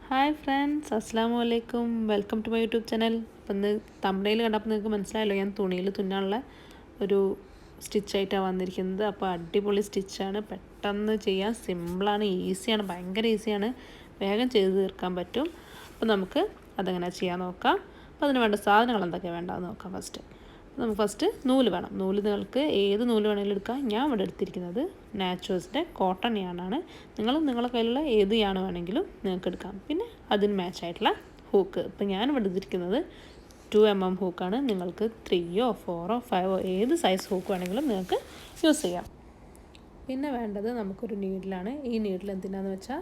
Hi friends, അസ്സാമു അലൈക്കും. Welcome to my YouTube channel. അപ്പം ഇന്ന് തമ്പനയിൽ കണ്ടപ്പോൾ നിങ്ങൾക്ക് മനസ്സിലായല്ലോ, ഞാൻ തുണിയിൽ തുന്നാനുള്ള ഒരു സ്റ്റിച്ചായിട്ടാണ് വന്നിരിക്കുന്നത്. അപ്പോൾ അടിപൊളി സ്റ്റിച്ചാണ്, പെട്ടെന്ന് ചെയ്യാൻ സിമ്പിളാണ്, ഈസിയാണ്, ഭയങ്കര ഈസിയാണ്, വേഗം ചെയ്ത് തീർക്കാൻ പറ്റും. അപ്പോൾ നമുക്ക് അതെങ്ങനെ ചെയ്യാൻ നോക്കാം. അപ്പോൾ അതിന് വേണ്ട സാധനങ്ങൾ എന്തൊക്കെയാണ് വേണ്ടതെന്ന് നോക്കാം. നമുക്ക് ഫസ്റ്റ് നൂല് വേണം. നൂല് നിങ്ങൾക്ക് ഏത് നൂല് വേണമെങ്കിലും എടുക്കാം. ഞാൻ ഇവിടെ എടുത്തിരിക്കുന്നത് നാച്ചുറൽസിൻ്റെ കോട്ടൺ യാണാണ്. നിങ്ങളുടെ കയ്യിലുള്ള ഏത് യാൺ വേണമെങ്കിലും നിങ്ങൾക്ക് എടുക്കാം. പിന്നെ അതിന് മാച്ചായിട്ടുള്ള ഹൂക്ക്. ഇപ്പോൾ ഞാൻ ഇവിടെ എടുത്തിരിക്കുന്നത് 2mm ഹൂക്കാണ്. നിങ്ങൾക്ക് 3ഓ 4ഓ 5ഓ ഏത് സൈസ് ഹൂക്ക് വേണമെങ്കിലും നിങ്ങൾക്ക് യൂസ് ചെയ്യാം. പിന്നെ വേണ്ടത് നമുക്കൊരു നീഡിലാണ്. ഈ നീഡിൽ എന്തിനാണെന്ന് വെച്ചാൽ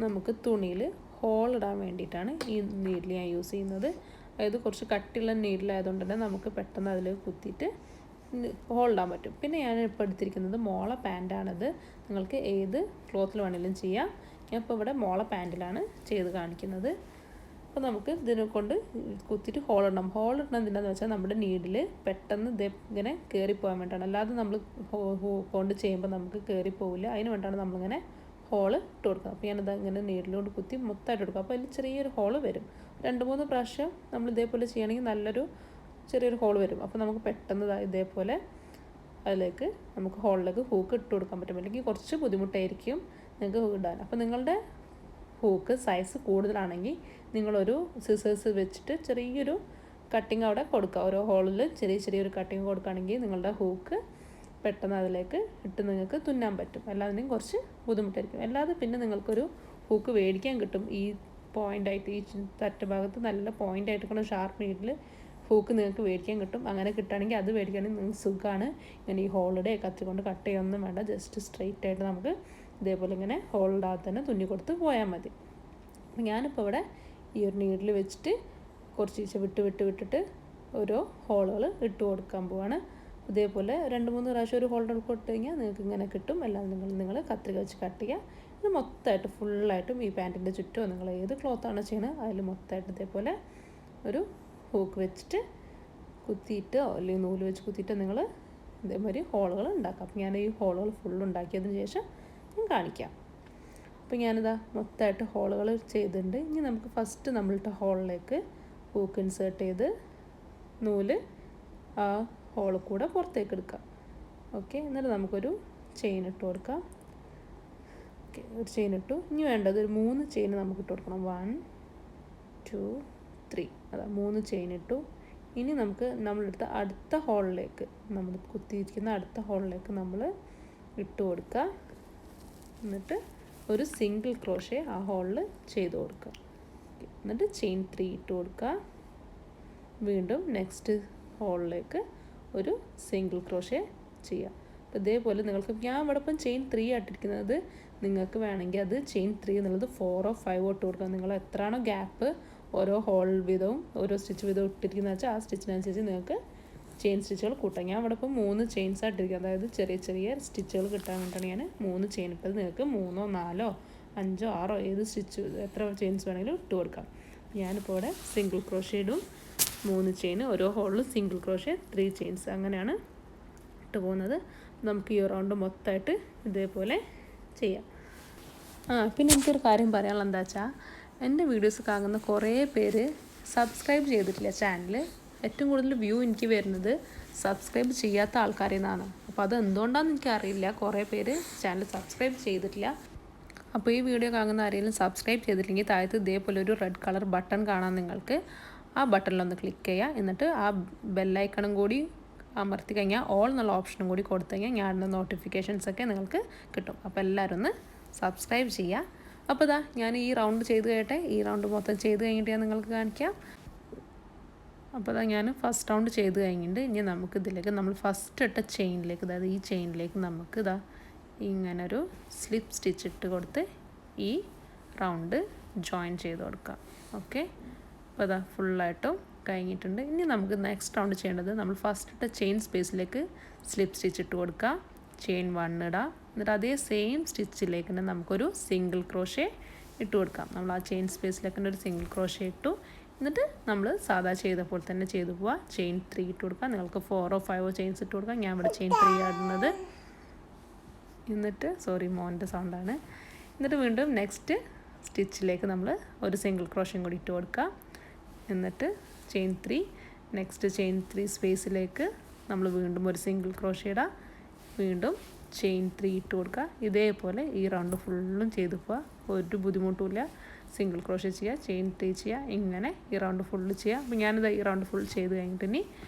നമുക്ക് തുണിയിൽ ഹോൾ ഇടാൻ വേണ്ടിയിട്ടാണ് ഈ നീഡിൽ ഞാൻ യൂസ് ചെയ്യുന്നത്. അതായത് കുറച്ച് കട്ടിയുള്ള നീഡിലായതുകൊണ്ട് തന്നെ നമുക്ക് പെട്ടെന്ന് അതിൽ കുത്തിയിട്ട് ഹോൾ ഇടാൻ പറ്റും. പിന്നെ ഞാൻ ഇപ്പോൾ എടുത്തിരിക്കുന്നത് മോള പാൻറ്റാണിത്. നിങ്ങൾക്ക് ഏത് ക്ലോത്തിൽ വേണമെങ്കിലും ചെയ്യാം. ഞാൻ ഇപ്പോൾ ഇവിടെ മോള പാൻറ്റിലാണ് ചെയ്ത് കാണിക്കുന്നത്. അപ്പോൾ നമുക്ക് ഇതിനെ കൊണ്ട് കുത്തിയിട്ട് ഹോൾ ഇടണം. ഹോൾ ഇടണം എന്തിനാന്ന് വെച്ചാൽ നമ്മുടെ നീഡിൽ പെട്ടെന്ന് ഇങ്ങനെ കയറിപ്പോകാൻ വേണ്ടിയിട്ടാണ്. അല്ലാതെ നമ്മൾ കൊണ്ട് ചെയ്യുമ്പോൾ നമുക്ക് കയറിപ്പോവില്ല. അതിന് വേണ്ടിയിട്ടാണ് നമ്മളിങ്ങനെ ഹോള് ഇട്ട് കൊടുക്കുക. അപ്പോൾ ഞാനത് ഇങ്ങനെ നീഡിലോട്ട് കുത്തി മൊത്തമായിട്ട് എടുക്കുക. അപ്പോൾ അതിൽ ചെറിയൊരു ഹോള് വരും. 2-3 പ്രാവശ്യം നമ്മൾ ഇതേപോലെ ചെയ്യുകയാണെങ്കിൽ നല്ലൊരു ചെറിയൊരു ഹോൾ വരും. അപ്പോൾ നമുക്ക് പെട്ടെന്ന് ഇതേപോലെ അതിലേക്ക് നമുക്ക് ഹോളിലേക്ക് ഹൂക്ക് ഇട്ട് കൊടുക്കാൻ പറ്റും. അല്ലെങ്കിൽ കുറച്ച് ബുദ്ധിമുട്ടായിരിക്കും നിങ്ങൾക്ക് ഇടാൻ. അപ്പോൾ നിങ്ങളുടെ ഹൂക്ക് സൈസ് കൂടുതലാണെങ്കിൽ നിങ്ങളൊരു സിസേഴ്സ് വെച്ചിട്ട് ചെറിയൊരു കട്ടിങ് അവിടെ കൊടുക്കുക. ഓരോ ഹോളിൽ ചെറിയൊരു കട്ടിങ് കൊടുക്കുകയാണെങ്കിൽ നിങ്ങളുടെ ഹൂക്ക് പെട്ടെന്ന് അതിലേക്ക് ഇട്ട് നിങ്ങൾക്ക് തുന്നാൻ പറ്റും. അല്ലാതെയും കുറച്ച് ബുദ്ധിമുട്ടായിരിക്കും. അല്ലാതെ പിന്നെ നിങ്ങൾക്കൊരു ഹൂക്ക് മേടിക്കാൻ കിട്ടും. ഈ പോയിൻ്റായിട്ട് ഈ തട്ട് ഭാഗത്ത് നല്ല പോയിൻ്റായിട്ടൊക്കെ ഷാർപ്പ് നീഡിൽ ഹൂക്ക് നിങ്ങൾക്ക് മേടിക്കാൻ കിട്ടും. അങ്ങനെ കിട്ടുകയാണെങ്കിൽ അത് മേടിക്കുകയാണെങ്കിൽ നിങ്ങൾക്ക് സുഖമാണ്. ഇങ്ങനെ ഈ ഹോളിടെ കത്തിക്കൊണ്ട് കട്ട് ചെയ്യൊന്നും വേണ്ട. ജസ്റ്റ് സ്ട്രെയിറ്റ് ആയിട്ട് നമുക്ക് ഇതേപോലെ ഇങ്ങനെ ഹോളിടാതെ തന്നെ തുന്നി കൊടുത്ത് പോയാൽ മതി. ഞാനിപ്പോൾ ഇവിടെ ഈ ഒരു നീഡിൽ വെച്ചിട്ട് കുറച്ച് വിട്ടിട്ട് ഓരോ ഹോളുകൾ ഇട്ട് കൊടുക്കാൻ പോവാണ്. ഇതേപോലെ 2-3 പ്രാവശ്യം ഒരു ഹോൾഡർ കൊടുത്തു കഴിഞ്ഞാൽ നിങ്ങൾക്ക് ഇങ്ങനെ കിട്ടും. എല്ലാം നിങ്ങൾ കത്രിക വെച്ച് കട്ട് ചെയ്യുക. ഇത് മൊത്തമായിട്ട് ഫുള്ളായിട്ടും ഈ പാൻറ്റിൻ്റെ ചുറ്റുമോ നിങ്ങൾ ഏത് ക്ലോത്താണ് ചെയ്യുന്നത് അതിൽ മൊത്തമായിട്ട് ഇതേപോലെ ഒരു ഹൂക്ക് വെച്ചിട്ട് കുത്തിയിട്ടോ അല്ലെങ്കിൽ നൂല് വെച്ച് കുത്തിയിട്ടോ നിങ്ങൾ ഇതേമാതിരി ഹോളുകൾ ഉണ്ടാക്കാം. അപ്പോൾ ഞാൻ ഈ ഹോളുകൾ ഫുള്ള് ഉണ്ടാക്കിയതിന് ശേഷം ഞാൻ കാണിക്കാം. അപ്പോൾ ഞാനിതാ മൊത്തമായിട്ട് ഹോളുകൾ ചെയ്തിട്ടുണ്ട്. ഇനി നമുക്ക് ഫസ്റ്റ് നമ്മളിട്ട ഹോളിലേക്ക് ഹൂക്ക് ഇൻസേർട്ട് ചെയ്ത് നൂല് ആ ഹോളിൽ കൂടെ പുറത്തേക്ക് എടുക്കാം. ഓക്കെ, എന്നിട്ട് നമുക്കൊരു ചെയിൻ ഇട്ട് കൊടുക്കാം. ഓക്കെ, ഒരു ചെയിൻ ഇട്ടു. ഇനി വേണ്ടത് ഒരു 3 ചെയിൻ നമുക്ക് ഇട്ട് കൊടുക്കണം. 1 2 3 അതാ 3 ചെയിൻ ഇട്ടു. ഇനി നമുക്ക് നമ്മളെടുത്ത അടുത്ത ഹോളിലേക്ക് നമ്മൾ കുത്തിയിരിക്കുന്ന അടുത്ത ഹോളിലേക്ക് നമ്മൾ ഇട്ട് കൊടുക്കുക. എന്നിട്ട് ഒരു സിംഗിൾ ക്രോഷേ ആ ഹോളിൽ ചെയ്ത് കൊടുക്കുക. എന്നിട്ട് ചെയിൻ 3 ഇട്ട് കൊടുക്കുക. വീണ്ടും നെക്സ്റ്റ് ഹോളിലേക്ക് ഒരു സിംഗിൾ ക്രോഷേ ചെയ്യുക. അപ്പോൾ ഇതേപോലെ നിങ്ങൾക്ക് ഞാൻ ഇവിടെ ഇപ്പം ചെയിൻ 3 ആയിട്ടിരിക്കുന്നത്. നിങ്ങൾക്ക് വേണമെങ്കിൽ അത് ചെയിൻ 3 എന്നുള്ളത് 4ഓ 5ഓ ഇട്ട് കൊടുക്കുക. നിങ്ങൾ എത്രയാണോ ഗ്യാപ്പ് ഓരോ ഹോൾ വീതവും ഓരോ സ്റ്റിച്ച് വീതവും ഇട്ടിരിക്കുന്നത് വെച്ചാൽ ആ സ്റ്റിച്ചിനനുസരിച്ച് നിങ്ങൾക്ക് ചെയിൻ സ്റ്റിച്ചുകൾ കൂട്ടാം. ഞാൻ ഇവിടെ ഇപ്പം 3 ചെയിൻസ് ആയിട്ടിരിക്കുക. അതായത് ചെറിയ സ്റ്റിച്ചുകൾ കിട്ടാൻ വേണ്ടിയിട്ടാണ് ഞാൻ 3 ചെയിൻ ഇട്ടത്. നിങ്ങൾക്ക് 3ഓ 4ഓ 5ഓ 6ഓ ഏത് സ്റ്റിച്ച് എത്ര ചെയിൻസ് വേണമെങ്കിലും ഇട്ട് കൊടുക്കാം. ഞാനിപ്പോൾ ഇവിടെ സിംഗിൾ ക്രോഷേ ഇടും. 3 ചെയിൻ ഓരോ ഹോളിൽ സിംഗിൾ ക്രോഷേ 3 ചെയിൻസ് അങ്ങനെയാണ് ഇട്ട് പോകുന്നത്. നമുക്ക് ഈ റൗണ്ട് മൊത്തമായിട്ട് ഇതേപോലെ ചെയ്യാം. പിന്നെ എനിക്കൊരു കാര്യം പറയാനുള്ളത് എന്താ വെച്ചാൽ എൻ്റെ വീഡിയോസ് കാണുന്ന കുറേ പേര് സബ്സ്ക്രൈബ് ചെയ്തിട്ടില്ല ചാനൽ. ഏറ്റവും കൂടുതൽ വ്യൂ എനിക്ക് വരുന്നത് സബ്സ്ക്രൈബ് ചെയ്യാത്ത ആൾക്കാരിൽ നിന്നാണ്. അപ്പോൾ അത് എന്തുകൊണ്ടാണെന്ന് എനിക്കറിയില്ല. കുറേ പേര് ചാനൽ സബ്സ്ക്രൈബ് ചെയ്തിട്ടില്ല. അപ്പോൾ ഈ വീഡിയോ കാണുന്ന ആരെങ്കിലും സബ്സ്ക്രൈബ് ചെയ്തിട്ടില്ലെങ്കിൽ താഴത്ത് ഇതേപോലെ ഒരു റെഡ് കളർ ബട്ടൺ കാണാൻ നിങ്ങൾക്ക് ആ ബട്ടണിലൊന്ന് ക്ലിക്ക് ചെയ്യുക. എന്നിട്ട് ആ ബെല്ലൈക്കണും കൂടി അമർത്തി കഴിഞ്ഞാൽ ഓൾ എന്നുള്ള ഓപ്ഷനും കൂടി കൊടുത്തു കഴിഞ്ഞാൽ ഞാനുള്ള നോട്ടിഫിക്കേഷൻസൊക്കെ നിങ്ങൾക്ക് കിട്ടും. അപ്പോൾ എല്ലാവരും ഒന്ന് സബ്സ്ക്രൈബ് ചെയ്യുക. അപ്പോൾ ഇതാ ഞാൻ ഈ റൗണ്ട് ചെയ്ത് കഴിയട്ടെ. ഈ റൗണ്ട് മൊത്തം ചെയ്ത് കഴിഞ്ഞിട്ട് ഞാൻ നിങ്ങൾക്ക് കാണിക്കാം. അപ്പോൾ ഇതാ ഞാൻ ഫസ്റ്റ് റൗണ്ട് ചെയ്ത് കഴിഞ്ഞിട്ട് ഇനി നമുക്ക് ഇതിലേക്ക് നമ്മൾ ഫസ്റ്റ് ഇട്ട ചെയിനിലേക്ക്, അതായത് ഈ ചെയിനിലേക്ക് നമുക്ക് ഇതാ ഇങ്ങനൊരു സ്ലിപ്പ് സ്റ്റിച്ച് ഇട്ട് കൊടുത്ത് ഈ റൗണ്ട് ജോയിൻ ചെയ്ത് കൊടുക്കാം. ഓക്കെ, അപ്പോൾ അതാ ഫുള്ളായിട്ടും കഴിഞ്ഞിട്ടുണ്ട്. ഇനി നമുക്ക് നെക്സ്റ്റ് റൗണ്ട് ചെയ്യേണ്ടത് നമ്മൾ ഫസ്റ്റ് ഇട്ട ചെയിൻ സ്പേസിലേക്ക് സ്ലിപ്പ് സ്റ്റിച്ച് ഇട്ട് കൊടുക്കുക. ചെയിൻ 1 ഇടാം. എന്നിട്ട് അതേ സെയിം സ്റ്റിച്ചിലേക്ക് തന്നെ നമുക്കൊരു സിംഗിൾ ക്രോഷേ ഇട്ട് കൊടുക്കാം. നമ്മൾ ആ ചെയിൻ സ്പേസിലേക്ക് തന്നെ ഒരു സിംഗിൾ ക്രോഷേ ഇട്ടു. എന്നിട്ട് നമ്മൾ സാധാ ചെയ്ത പോലെ തന്നെ ചെയ്തു പോവുക. ചെയിൻ 3 ഇട്ട് കൊടുക്കുക. നിങ്ങൾക്ക് 4ഓ 5ഓ ചെയിൻസ് ഇട്ട് കൊടുക്കാം. ഞാൻ ഇവിടെ ചെയിൻ 3 ആടുന്നത്. എന്നിട്ട് മോൻ്റെ സൗണ്ടാണ്. എന്നിട്ട് വീണ്ടും നെക്സ്റ്റ് സ്റ്റിച്ചിലേക്ക് നമ്മൾ ഒരു സിംഗിൾ ക്രോഷ്യം കൂടി ഇട്ട് കൊടുക്കുക. എന്നിട്ട് ചെയിൻ 3, നെക്സ്റ്റ് ചെയിൻ 3 സ്പേസിലേക്ക് നമ്മൾ വീണ്ടും ഒരു സിംഗിൾ ക്രോഷ്യം ഇടുക. വീണ്ടും ചെയിൻ 3 ഇട്ട് കൊടുക്കുക. ഇതേപോലെ ഈ റൗണ്ട് ഫുള്ളും ചെയ്ത് പോവുക. ഒരു ബുദ്ധിമുട്ടുമില്ല. സിംഗിൾ ക്രോഷ്യം ചെയ്യുക, ചെയിൻ 3 ചെയ്യുക, ഇങ്ങനെ ഈ റൗണ്ട് ഫുള്ള് ചെയ്യുക. അപ്പോൾ ഞാനിത് ഈ റൗണ്ട് ഫുൾ ചെയ്ത് കഴിഞ്ഞിട്ട് ഇനി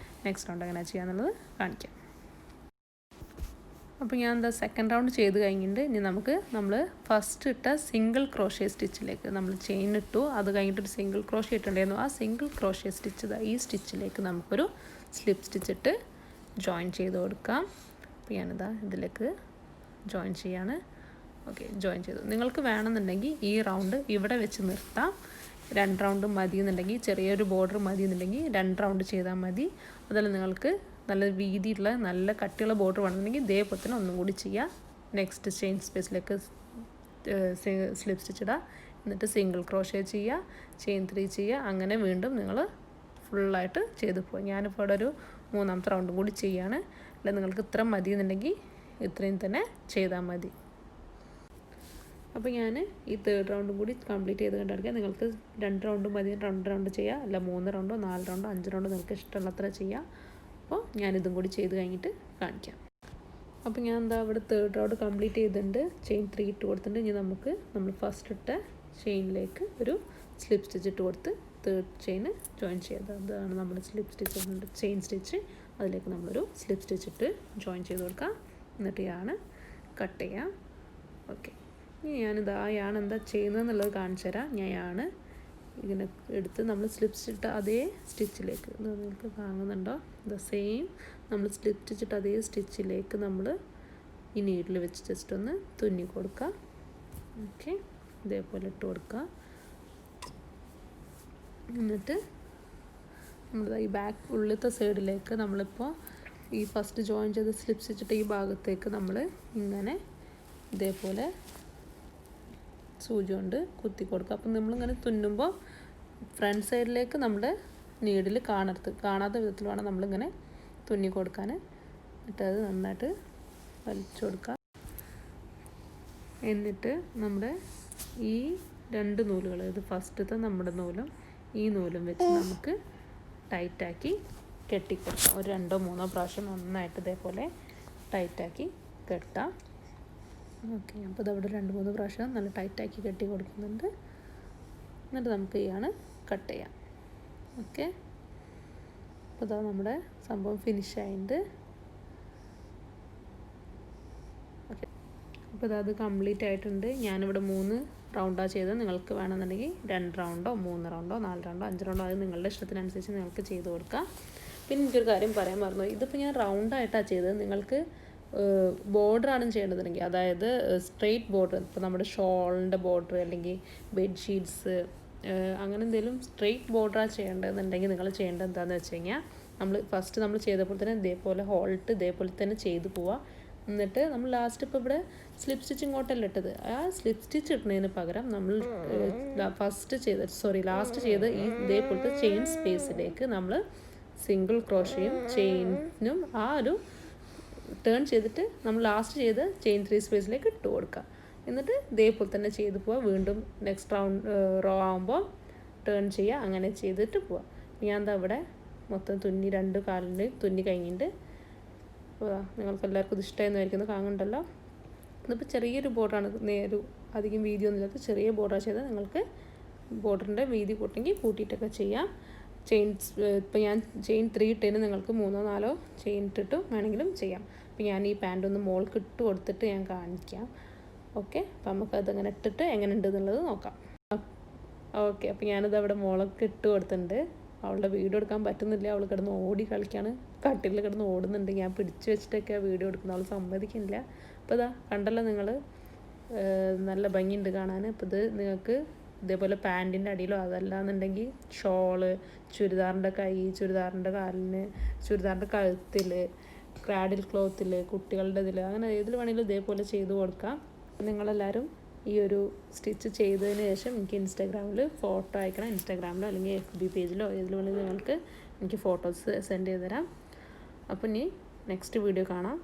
നെക്സ്റ്റ് റൗണ്ട് എങ്ങനെ ചെയ്യാന്നുള്ളത് കാണിക്കാം. അപ്പോൾ ഞാൻ എന്താ സെക്കൻഡ് റൗണ്ട് ചെയ്ത് കഴിഞ്ഞിട്ട് ഇനി നമ്മൾ ഫസ്റ്റ് ഇട്ട സിംഗിൾ ക്രോഷ്യ സ്റ്റിച്ചിലേക്ക് നമ്മൾ ചെയിൻ ഇട്ടു. അത് കഴിഞ്ഞിട്ടൊരു സിംഗിൾ ക്രോഷ്യ ഇട്ടുണ്ടായിരുന്നു. ആ സിംഗിൾ ക്രോഷ്യ സ്റ്റിച്ച് ഈ സ്റ്റിച്ചിലേക്ക് നമുക്കൊരു സ്ലിപ്പ് സ്റ്റിച്ചിട്ട് ജോയിൻ ചെയ്ത് കൊടുക്കാം. അപ്പോൾ ഞാനിതാ ഇതിലേക്ക് ജോയിൻ ചെയ്യാണ്. ഓക്കെ, ജോയിൻ ചെയ്തു. നിങ്ങൾക്ക് വേണമെന്നുണ്ടെങ്കിൽ ഈ റൗണ്ട് ഇവിടെ വെച്ച് നിർത്താം. 2 റൗണ്ട് മതി എന്നുണ്ടെങ്കിൽ, ചെറിയൊരു ബോർഡർ മതി എന്നുണ്ടെങ്കിൽ 2 റൗണ്ട് ചെയ്താൽ മതി. അതല്ല നിങ്ങൾക്ക് നല്ല വീതിയുള്ള നല്ല കട്ടിയുള്ള ബോർഡർ വേണമെന്നുണ്ടെങ്കിൽ ഇതേപോലെ തന്നെ ഒന്നും കൂടി ചെയ്യുക. നെക്സ്റ്റ് ചെയിൻ സ്പേസിലേക്ക് സ്ലിപ്പ് സ്റ്റിച്ച് ഇടുക. എന്നിട്ട് സിംഗിൾ ക്രോഷ്യ ചെയ്യുക, ചെയിൻ 3 ചെയ്യുക. അങ്ങനെ വീണ്ടും നിങ്ങൾ ഫുള്ളായിട്ട് ചെയ്ത് പോകുക. ഞാനിപ്പോൾ ഇവിടെ ഒരു 3ാമത്തെ റൗണ്ടും കൂടി ചെയ്യുകയാണ്. അല്ല നിങ്ങൾക്ക് ഇത്ര മതി എന്നുണ്ടെങ്കിൽ ഇത്രയും തന്നെ ചെയ്താൽ മതി. അപ്പോൾ ഞാൻ ഈ 3rd റൗണ്ടും കൂടി കംപ്ലീറ്റ് ചെയ്ത് കണ്ടെടുക്കുക. നിങ്ങൾക്ക് 2 റൗണ്ട് മതി, 2 റൗണ്ട് ചെയ്യുക. അല്ല 3 റൗണ്ടോ 4 റൗണ്ടോ 5 റൗണ്ടോ നിങ്ങൾക്ക് ഇഷ്ടമുള്ളത്ര ചെയ്യുക. അപ്പോൾ ഞാനിതും കൂടി ചെയ്ത് കഴിഞ്ഞിട്ട് കാണിക്കാം. അപ്പോൾ ഞാൻ എന്താ ഇവിടെ 3rd റൗണ്ട് കംപ്ലീറ്റ് ചെയ്തിട്ടുണ്ട്. ചെയിൻ 3 ഇട്ട് കൊടുത്തിട്ടുണ്ട്. ഇനി നമ്മൾ ഫസ്റ്റ് ഇട്ട ചെയിനിലേക്ക് ഒരു സ്ലിപ്പ് സ്റ്റിച്ച് ഇട്ട് കൊടുത്ത് 3rd ചെയിൻ ജോയിൻ ചെയ്ത്, അതാണ് നമ്മുടെ സ്ലിപ്പ് സ്റ്റിച്ച്, ചെയിൻ സ്റ്റിച്ച്. അതിലേക്ക് നമ്മളൊരു സ്ലിപ്പ് സ്റ്റിച്ച് ഇട്ട് ജോയിൻ ചെയ്ത് കൊടുക്കാം. എന്നിട്ട് യാണ് കട്ട് ചെയ്യാം. ഓക്കെ, ഇനി ഞാനിത് ആ യാണ് എന്താ ചെയ്യുന്നതെന്നുള്ളത് കാണിച്ചു തരാം. ഞാൻ ഇങ്ങനെ എടുത്ത് നമ്മൾ സ്ലിപ്പ് സ്റ്റിച്ചിട്ട അതേ സ്റ്റിച്ചിലേക്ക്, ഇത് നിങ്ങൾക്ക് കാണുന്നുണ്ടോ, ദ സെയിം നമ്മൾ സ്ലിപ്പ് സ്റ്റിച്ചിട്ട അതേ സ്റ്റിച്ചിലേക്ക് നമ്മൾ ഈ നീഡിൽ വെച്ച് ജസ്റ്റ് ഒന്ന് തുന്നി കൊടുക്കുക. ഓക്കെ, ഇതേപോലെ ഇട്ട് കൊടുക്കുക. എന്നിട്ട് നമ്മൾ ഈ ബാക്ക് ഉള്ളിലത്തെ സൈഡിലേക്ക് നമ്മളിപ്പോൾ ഈ ഫസ്റ്റ് ജോയിൻ ചെയ്ത് സ്ലിപ്പ് സ്റ്റിച്ചിട്ട ഈ ഭാഗത്തേക്ക് നമ്മൾ ഇങ്ങനെ ഇതേപോലെ സൂചി കൊണ്ട് കുത്തി കൊടുക്കുക. അപ്പം നമ്മളിങ്ങനെ തുന്നുമ്പോൾ ഫ്രണ്ട് സൈഡിലേക്ക് നമ്മുടെ നീഡിൽ കാണാത്ത വിധത്തിൽ വേണം നമ്മളിങ്ങനെ തുന്നി കൊടുക്കാൻ. എന്നിട്ട് അത് നന്നായിട്ട് വലിച്ചു കൊടുക്കുക. എന്നിട്ട് നമ്മുടെ ഈ 2 നൂലുകൾ, ഇത് ഫസ്റ്റത്തെ നമ്മുടെ നൂലും ഈ നൂലും വെച്ച് നമുക്ക് ടൈറ്റാക്കി കെട്ടിക്കൊടുക്കാം. ഒരു 2-3 പ്രാവശ്യം നന്നായിട്ട് ഇതേപോലെ ടൈറ്റാക്കി കെട്ടാം. ഓക്കെ, അപ്പോൾ ഇതവിടെ 2-3 പ്രാവശ്യം നല്ല ടൈറ്റാക്കി കെട്ടി കൊടുക്കുന്നുണ്ട്. എന്നിട്ട് നമുക്ക് ഇയാണ് കട്ട് ചെയ്യാം. ഓക്കെ, അപ്പോൾ ഇതാ നമ്മുടെ സംഭവം ഫിനിഷ് ആയിട്ടുണ്ട്. ഓക്കെ, അപ്പോൾ ഇതത് കംപ്ലീറ്റ് ആയിട്ടുണ്ട്. ഞാനിവിടെ 3 റൗണ്ടാണ് ചെയ്തത്. നിങ്ങൾക്ക് വേണമെന്നുണ്ടെങ്കിൽ 2 റൗണ്ടോ 3 റൗണ്ടോ 4 റൗണ്ടോ 5 റൗണ്ടോ അത് നിങ്ങളുടെ ഇഷ്ടത്തിനനുസരിച്ച് നിങ്ങൾക്ക് ചെയ്ത് കൊടുക്കാം. പിന്നെ എനിക്കൊരു കാര്യം പറയാൻ മറന്നു. ഇതിപ്പോൾ ഞാൻ റൗണ്ടായിട്ടാണ് ചെയ്തത്. നിങ്ങൾക്ക് ബോർഡറാണ് ചെയ്യേണ്ടതെങ്കിൽ, അതായത് സ്ട്രെയിറ്റ് ബോർഡർ, ഇപ്പോൾ നമ്മുടെ ഷോളിൻ്റെ ബോർഡർ അല്ലെങ്കിൽ ബെഡ്ഷീറ്റ്സ് അങ്ങനെ എന്തെങ്കിലും സ്ട്രെയിറ്റ് ബോർഡറാണ് ചെയ്യേണ്ടതെന്നുണ്ടെങ്കിൽ നിങ്ങൾ ചെയ്യേണ്ടത് എന്താണെന്ന് വെച്ച് കഴിഞ്ഞാൽ, ഫസ്റ്റ് നമ്മൾ ചെയ്തപ്പോൾ തന്നെ ഇതേപോലെ ഹോൾട്ട് ഇതേപോലെ തന്നെ ചെയ്ത് പോവുക. എന്നിട്ട് നമ്മൾ ലാസ്റ്റ് ഇപ്പോൾ ഇവിടെ സ്ലിപ്പ് സ്റ്റിച്ച് ഇങ്ങോട്ടല്ല ഇട്ടത്, ആ സ്ലിപ്പ് സ്റ്റിച്ച് ഇടുന്നതിന് പകരം നമ്മൾ ലാസ്റ്റ് ചെയ്ത് ഈ ഇതേപോലത്തെ ചെയിൻ സ്പേസിലേക്ക് നമ്മൾ സിംഗിൾ ക്രോഷയും ചെയിനും ആ ഒരു ടേൺ ചെയ്തിട്ട് നമ്മൾ ലാസ്റ്റ് ചെയ്ത് ചെയിൻ 3 സ്പേസിലേക്ക് ഇട്ട് കൊടുക്കുക. എന്നിട്ട് ഇതേപോലെ തന്നെ ചെയ്ത് പോവുക. വീണ്ടും നെക്സ്റ്റ് റോ ആകുമ്പോൾ ടേൺ ചെയ്യുക. അങ്ങനെ ചെയ്തിട്ട് പോവുക. ഞാൻ എന്താ ഇവിടെ മൊത്തം തുന്നി 2 കാലിൽ തുന്നി കഴിഞ്ഞിട്ട് നിങ്ങൾക്ക് എല്ലാവർക്കും ഇത് ഇഷ്ടമായിരുന്നു കാണുന്നുണ്ടല്ലോ. ഇതിപ്പോൾ ചെറിയൊരു ബോർഡറാണ്, അധികം വീതി ഒന്നും ഇല്ലാത്ത ചെറിയ ബോർഡറാണ് ചെയ്താൽ നിങ്ങൾക്ക് ബോർഡറിൻ്റെ വീതി കൂട്ടെങ്കിൽ കൂട്ടിയിട്ടൊക്കെ ചെയ്യാം. ഇപ്പോൾ ഞാൻ ചെയിൻ 3 ഇട്ടതിന് നിങ്ങൾക്ക് 3-4 ചെയിൻ ഇട്ടിട്ടും വേണമെങ്കിലും ചെയ്യാം. അപ്പോൾ ഞാൻ ഈ പാൻ്റ് ഒന്ന് മോൾക്ക് ഇട്ട് കൊടുത്തിട്ട് ഞാൻ കാണിക്കാം. ഓക്കെ, അപ്പോൾ നമുക്കതങ്ങനെ ഇട്ടിട്ട് എങ്ങനെ ഉണ്ട് എന്നുള്ളത് നോക്കാം. ഓക്കെ, അപ്പോൾ ഞാനത് അവിടെ മോളൊക്കെ ഇട്ട് കൊടുത്തിട്ടുണ്ട്. അവളുടെ വീഡിയോ എടുക്കാൻ പറ്റുന്നില്ല. അവൾ കിടന്ന് ഓടി കളിക്കാണ്, കട്ടിലിൽ കിടന്ന് ഓടുന്നുണ്ട്. ഞാൻ പിടിച്ച് വെച്ചിട്ടൊക്കെയാണ് വീഡിയോ എടുക്കുന്നത്. അവൾ സമ്മതിക്കുന്നില്ല. അപ്പോൾ ഇതാ കണ്ടല്ലോ നിങ്ങൾ, നല്ല ഭംഗിയുണ്ട് കാണാൻ. അപ്പോൾ ഇത് നിങ്ങൾക്ക് ഇതേപോലെ പാൻറ്റിൻ്റെ അടിയിലോ അതല്ലാന്നുണ്ടെങ്കിൽ ഷോള്, ചുരിദാറിൻ്റെ കൈ, ചുരിദാറിൻ്റെ കാലിന്, ചുരിദാറിൻ്റെ കഴുത്തിൽ, ക്രാഡിൽ ക്ലോത്തിൽ, കുട്ടികളുടെ ഇതിൽ, അങ്ങനെ ഏതിൽ വേണമെങ്കിലും ഇതേപോലെ ചെയ്ത് കൊടുക്കാം. നിങ്ങളെല്ലാവരും ഈ ഒരു സ്റ്റിച്ച് ചെയ്തതിന് ശേഷം എനിക്ക് ഇൻസ്റ്റാഗ്രാമിൽ ഫോട്ടോ അയക്കണം. ഇൻസ്റ്റാഗ്രാമിലോ അല്ലെങ്കിൽ FB പേജിലോ ഏതിൽ വേണമെങ്കിലും നിങ്ങൾക്ക് എനിക്ക് ഫോട്ടോസ് സെൻഡ് ചെയ്ത് തരാം. അപ്പോൾ ഇനി നെക്സ്റ്റ് വീഡിയോ കാണാം.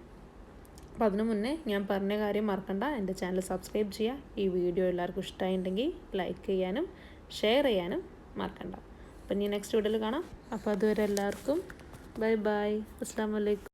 അപ്പോൾ അതിനു മുന്നേ ഞാൻ പറഞ്ഞ കാര്യം മറക്കണ്ട, എൻ്റെ ചാനൽ സബ്സ്ക്രൈബ് ചെയ്യുക. ഈ വീഡിയോ എല്ലാവർക്കും ഇഷ്ടമായിട്ടുണ്ടെങ്കിൽ ലൈക്ക് ചെയ്യാനും ഷെയർ ചെയ്യാനും മറക്കണ്ട. അപ്പം ഇനി നെക്സ്റ്റ് വീഡിയോയിൽ കാണാം. അപ്പോൾ അതുവരെ എല്ലാവർക്കും ബൈ ബൈ. അസ്സലാമു അലൈക്കും.